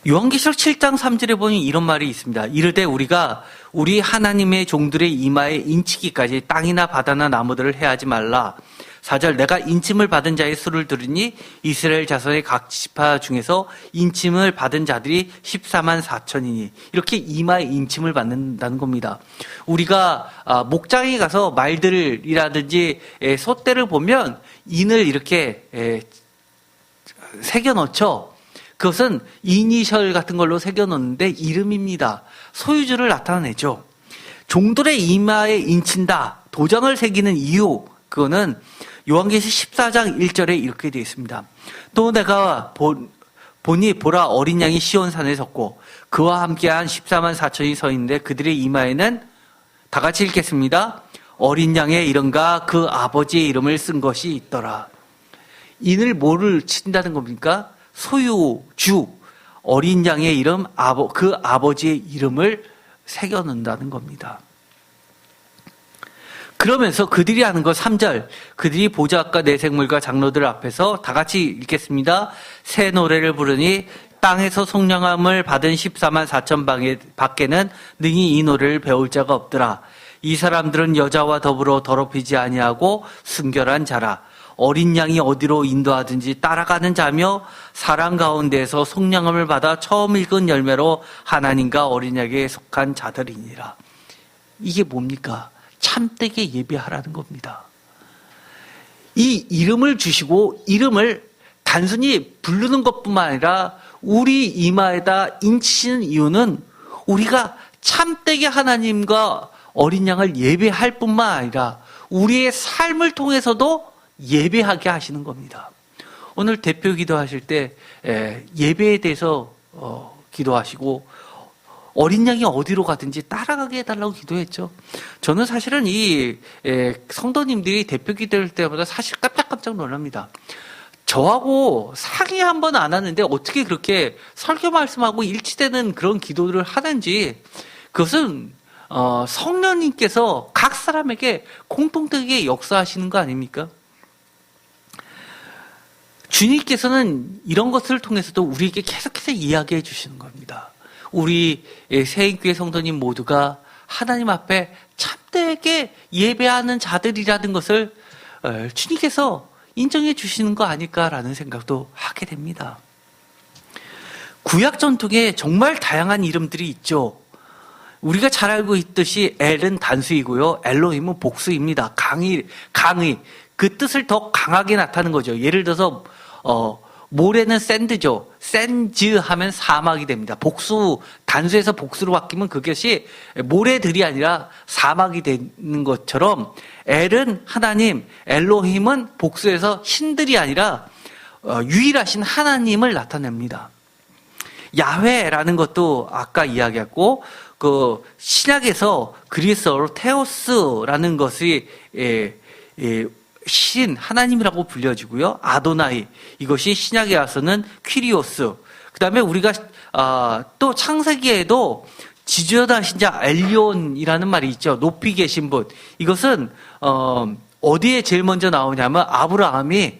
요한계시록 7장 3절에 보니 이런 말이 있습니다. 이르되 우리가 우리 하나님의 종들의 이마에 인치기까지 땅이나 바다나 나무들을 해하지 말라. 4절 내가 인침을 받은 자의 수를 들으니 이스라엘 자손의 각 지파 중에서 인침을 받은 자들이 14만 4천이니 이렇게 이마에 인침을 받는다는 겁니다. 우리가 목장에 가서 말들이라든지 소떼를 보면 인을 이렇게 새겨 넣죠. 그것은 이니셜 같은 걸로 새겨 넣는데 이름입니다. 소유주를 나타내죠. 종들의 이마에 인친다. 도장을 새기는 이유 그거는 요한계시록 14장 1절에 이렇게 되어 있습니다. 또 내가 보니 보라 어린 양이 시온산에 섰고 그와 함께한 14만 4천이 서 있는데 그들의 이마에는 다 같이 읽겠습니다. 어린 양의 이름과 그 아버지의 이름을 쓴 것이 있더라. 인을 뭐를 친다는 겁니까? 소유주 어린 양의 이름 그 아버지의 이름을 새겨 넣는다는 겁니다. 그러면서 그들이 하는 것 3절 그들이 보좌과 내생물과 장로들 앞에서 다 같이 읽겠습니다. 새 노래를 부르니 땅에서 속량함을 받은 14만 4천 밖에는 능히 이 노래를 배울 자가 없더라. 이 사람들은 여자와 더불어 더럽히지 아니하고 순결한 자라. 어린 양이 어디로 인도하든지 따라가는 자며 사람 가운데에서 속량함을 받아 처음 읽은 열매로 하나님과 어린 양에게 속한 자들이니라. 이게 뭡니까? 참되게 예배하라는 겁니다. 이 이름을 주시고 이름을 단순히 부르는 것뿐만 아니라 우리 이마에다 인치시는 이유는 우리가 참되게 하나님과 어린 양을 예배할 뿐만 아니라 우리의 삶을 통해서도 예배하게 하시는 겁니다. 오늘 대표 기도하실 때 예배에 대해서 기도하시고 어린 양이 어디로 가든지 따라가게 해달라고 기도했죠. 저는 사실은 이 성도님들이 대표 기도할 때마다 사실 깜짝깜짝 놀랍니다. 저하고 상의 한 번 안 하는데 어떻게 그렇게 설교 말씀하고 일치되는 그런 기도를 하는지 그것은 성령님께서 각 사람에게 공통되게 역사하시는 거 아닙니까? 주님께서는 이런 것을 통해서도 우리에게 계속해서 이야기해 주시는 겁니다. 우리 새인교회 성도님 모두가 하나님 앞에 참되게 예배하는 자들이라는 것을 주님께서 인정해 주시는 거 아닐까라는 생각도 하게 됩니다. 구약 전통에 정말 다양한 이름들이 있죠. 우리가 잘 알고 있듯이 엘은 단수이고요. 엘로힘은 복수입니다. 강의. 그 뜻을 더 강하게 나타내는 거죠. 예를 들어서 모래는 샌드죠. 샌즈 하면 사막이 됩니다. 복수, 단수에서 복수로 바뀌면 그것이 모래들이 아니라 사막이 되는 것처럼 엘은 하나님, 엘로힘은 복수에서 신들이 아니라 유일하신 하나님을 나타냅니다. 야훼라는 것도 아까 이야기했고, 그 신약에서 그리스어로 테오스라는 것이 신 하나님이라고 불려지고요. 아도나이, 이것이 신약에 와서는 퀴리오스. 그다음에 우리가 또 창세기에도 지저다신 자 엘리온이라는 말이 있죠. 높이 계신 분. 이것은 어디에 제일 먼저 나오냐면 아브라함이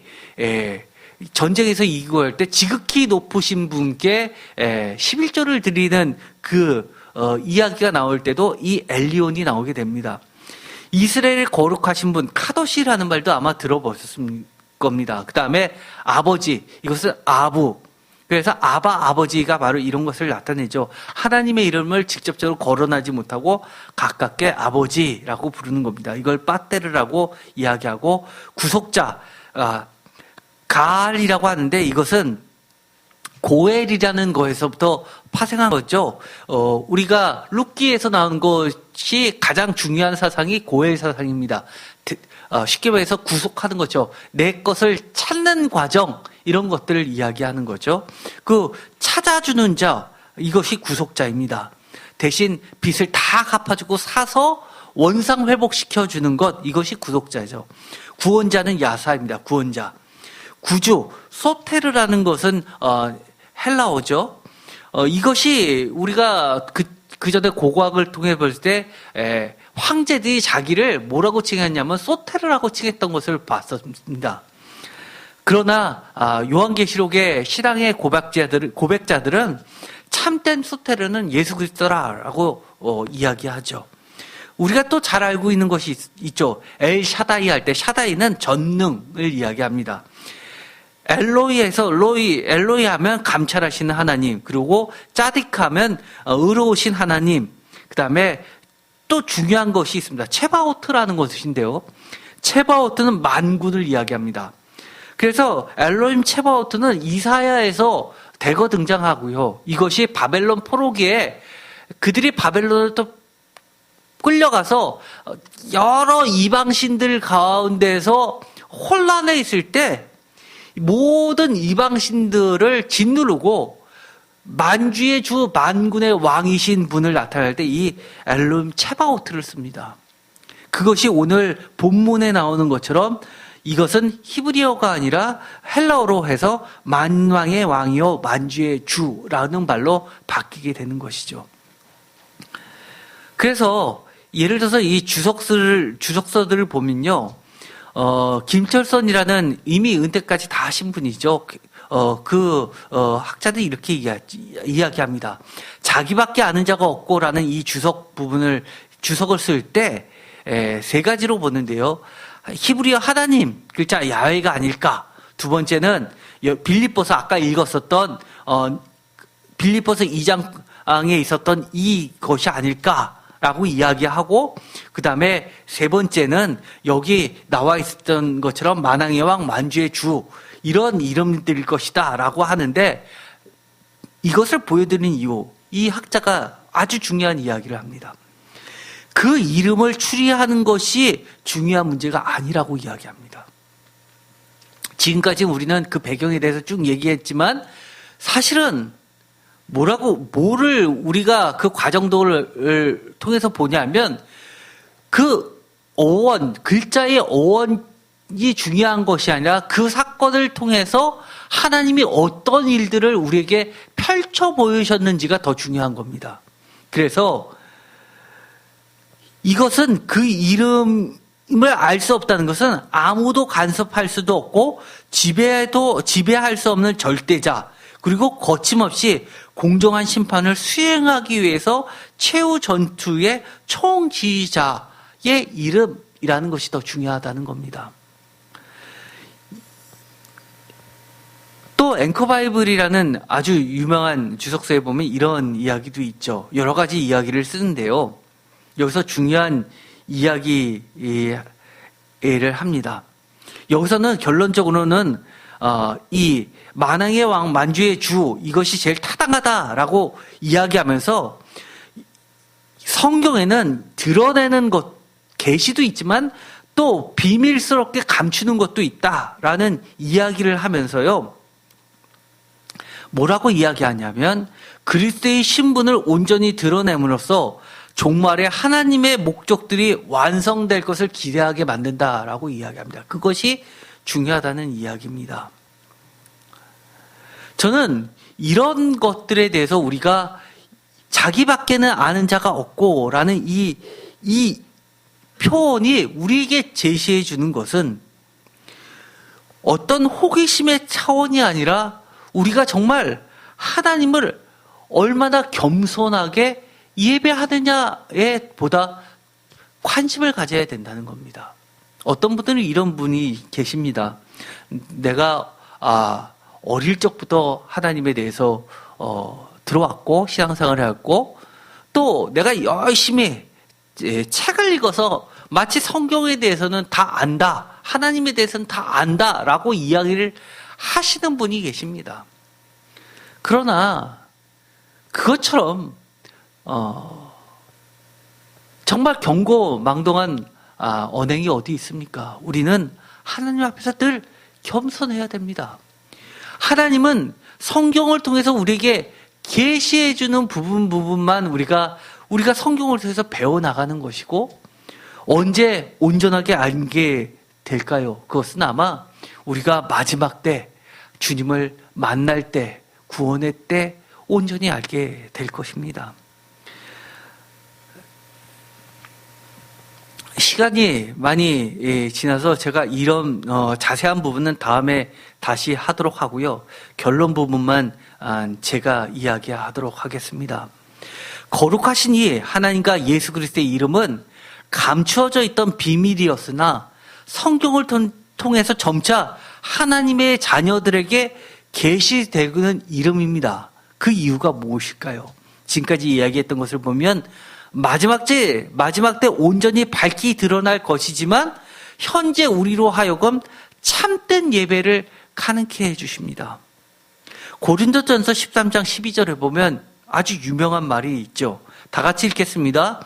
전쟁에서 이기고 할 때 지극히 높으신 분께 11조를 드리는 그 이야기가 나올 때도 이 엘리온이 나오게 됩니다. 이스라엘의 거룩하신 분, 카도시라는 말도 아마 들어보셨을 겁니다. 그 다음에 아버지, 이것은 아부. 그래서 아버지가 바로 이런 것을 나타내죠. 하나님의 이름을 직접적으로 거론하지 못하고 가깝게 아버지라고 부르는 겁니다. 이걸 빠테르라고 이야기하고, 구속자, 가알이라고 하는데 이것은 고엘이라는 거에서부터 파생한 거죠. 우리가 룻기에서 나온 것이 가장 중요한 사상이 고엘 사상입니다. 쉽게 말해서 구속하는 거죠. 내 것을 찾는 과정, 이런 것들을 이야기하는 거죠. 그 찾아주는 자, 이것이 구속자입니다. 대신 빚을 다 갚아주고 사서 원상 회복시켜주는 것, 이것이 구속자죠. 구원자는 야사입니다. 구원자. 구주, 소테르라는 것은 헬라어죠. 이것이 우리가 그 전에 고고학을 통해 볼 때 황제들이 자기를 뭐라고 칭했냐면 소테르라고 칭했던 것을 봤습니다. 그러나 요한계시록의 신앙의 고백자들은 참된 소테르는 예수 그리스도라고 이야기하죠. 우리가 또 잘 알고 있는 것이 있죠. 엘 샤다이 할 때 샤다이는 전능을 이야기합니다. 엘로이 하면 감찰하시는 하나님, 그리고 짜딕 하면 의로우신 하나님, 그 다음에 또 중요한 것이 있습니다. 체바오트라는 것인데요. 체바오트는 만군을 이야기합니다. 그래서 엘로임 체바오트는 이사야에서 대거 등장하고요. 이것이 바벨론 포로기에 그들이 바벨론을 또 끌려가서 여러 이방신들 가운데서 혼란해 있을 때 모든 이방신들을 짓누르고 만주의 주 만군의 왕이신 분을 나타낼 때 이 엘로임 체바오트를 씁니다. 그것이 오늘 본문에 나오는 것처럼 이것은 히브리어가 아니라 헬라어로 해서 만왕의 왕이요 만주의 주라는 말로 바뀌게 되는 것이죠. 그래서 예를 들어서 이 주석서들을 보면요. 김철선이라는 이미 은퇴까지 다 하신 분이죠. 학자들이 이렇게 이야기합니다. 자기밖에 아는 자가 없고라는 이 주석을 쓸 때 세 가지로 보는데요. 히브리어 하나님 글자 야훼가 아닐까. 두 번째는 빌립보서 아까 읽었었던 빌립보서 2장에 있었던 이것이 아닐까라고 이야기하고, 그 다음에 세 번째는 여기 나와 있었던 것처럼 만왕의 왕 만주의 주 이런 이름들일 것이다 라고 하는데, 이것을 보여드리는 이유, 이 학자가 아주 중요한 이야기를 합니다. 그 이름을 추리하는 것이 중요한 문제가 아니라고 이야기합니다. 지금까지 우리는 그 배경에 대해서 쭉 얘기했지만 사실은 뭐를 우리가 그 과정들을 통해서 보냐면 그 어원, 글자의 어원이 중요한 것이 아니라 그 사건을 통해서 하나님이 어떤 일들을 우리에게 펼쳐 보이셨는지가 더 중요한 겁니다. 그래서 이것은 그 이름을 알 수 없다는 것은 아무도 간섭할 수도 없고 지배할 수 없는 절대자, 그리고 거침없이 공정한 심판을 수행하기 위해서 최후 전투의 총지휘자의 이름이라는 것이 더 중요하다는 겁니다. 또 앵커바이블이라는 아주 유명한 주석서에 보면 이런 이야기도 있죠. 여러 가지 이야기를 쓰는데요. 여기서 중요한 이야기를 합니다. 여기서는 결론적으로는 이 만왕의 왕 만주의 주 이것이 제일 타당하다라고 이야기하면서 성경에는 드러내는 것 계시도 있지만 또 비밀스럽게 감추는 것도 있다라는 이야기를 하면서요. 뭐라고 이야기하냐면 그리스도의 신분을 온전히 드러냄으로써 종말에 하나님의 목적들이 완성될 것을 기대하게 만든다라고 이야기합니다. 그것이 중요하다는 이야기입니다. 저는 이런 것들에 대해서 우리가 자기밖에는 아는 자가 없고라는 이 표현이 우리에게 제시해 주는 것은 어떤 호기심의 차원이 아니라 우리가 정말 하나님을 얼마나 겸손하게 예배하느냐에 보다 관심을 가져야 된다는 겁니다. 어떤 분들은 이런 분이 계십니다. 내가 어릴 적부터 하나님에 대해서 들어왔고 신앙생활을 했고 또 내가 열심히 책을 읽어서 마치 성경에 대해서는 다 안다, 하나님에 대해서는 다 안다라고 이야기를 하시는 분이 계십니다. 그러나 그것처럼 정말 경고망동한 언행이 어디 있습니까? 우리는 하나님 앞에서 늘 겸손해야 됩니다. 하나님은 성경을 통해서 우리에게 계시해 주는 부분만 우리가 성경을 통해서 배워나가는 것이고 언제 온전하게 알게 될까요? 그것은 아마 우리가 마지막 때 주님을 만날 때 구원의 때 온전히 알게 될 것입니다. 시간이 많이 지나서 제가 이런 자세한 부분은 다음에 다시 하도록 하고요. 결론 부분만 제가 이야기하도록 하겠습니다. 거룩하신 이 하나님과 예수 그리스도의 이름은 감추어져 있던 비밀이었으나 성경을 통해서 점차 하나님의 자녀들에게 계시되는 이름입니다. 그 이유가 무엇일까요? 지금까지 이야기했던 것을 보면 마지막 때 온전히 밝히 드러날 것이지만 현재 우리로 하여금 참된 예배를 가능케 해주십니다. 고린도전서 13장 12절에 보면 아주 유명한 말이 있죠. 다 같이 읽겠습니다.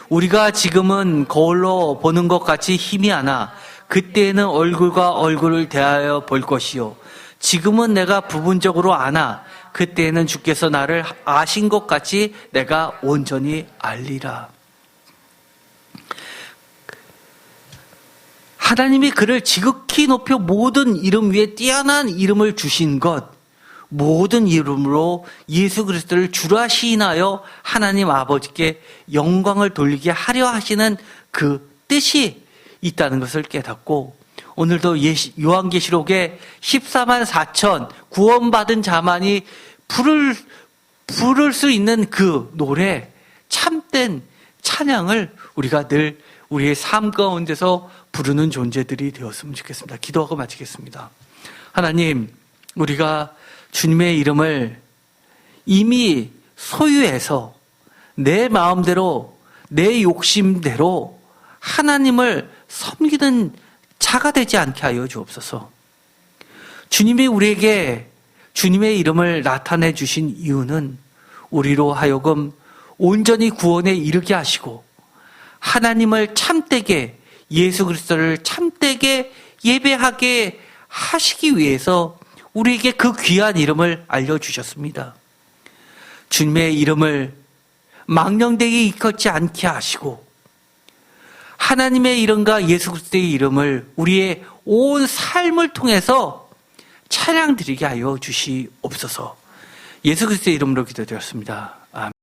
우리가 지금은 거울로 보는 것 같이 희미하나 그때에는 얼굴과 얼굴을 대하여 볼 것이요. 지금은 내가 부분적으로 아나 그때에는 주께서 나를 아신 것 같이 내가 온전히 알리라. 하나님이 그를 지극히 높여 모든 이름 위에 뛰어난 이름을 주신 것, 모든 이름으로 예수 그리스도를 주라 시인하여 하나님 아버지께 영광을 돌리게 하려 하시는 그 뜻이 있다는 것을 깨닫고 오늘도 요한계시록에 14만 4천 구원받은 자만이 부를 수 있는 그 노래, 참된 찬양을 우리가 늘 우리의 삶 가운데서 부르는 존재들이 되었으면 좋겠습니다. 기도하고 마치겠습니다. 하나님, 우리가 주님의 이름을 이미 소유해서 내 마음대로, 내 욕심대로 하나님을 섬기는 자가 되지 않게 하여 주옵소서. 주님이 우리에게 주님의 이름을 나타내 주신 이유는 우리로 하여금 온전히 구원에 이르게 하시고 하나님을 참되게, 예수 그리스도를 참되게 예배하게 하시기 위해서 우리에게 그 귀한 이름을 알려주셨습니다. 주님의 이름을 망령되게 일컫지 않게 하시고 하나님의 이름과 예수 그리스도의 이름을 우리의 온 삶을 통해서 찬양드리게 하여 주시옵소서. 예수 그리스도의 이름으로 기도드렸습니다. 아멘.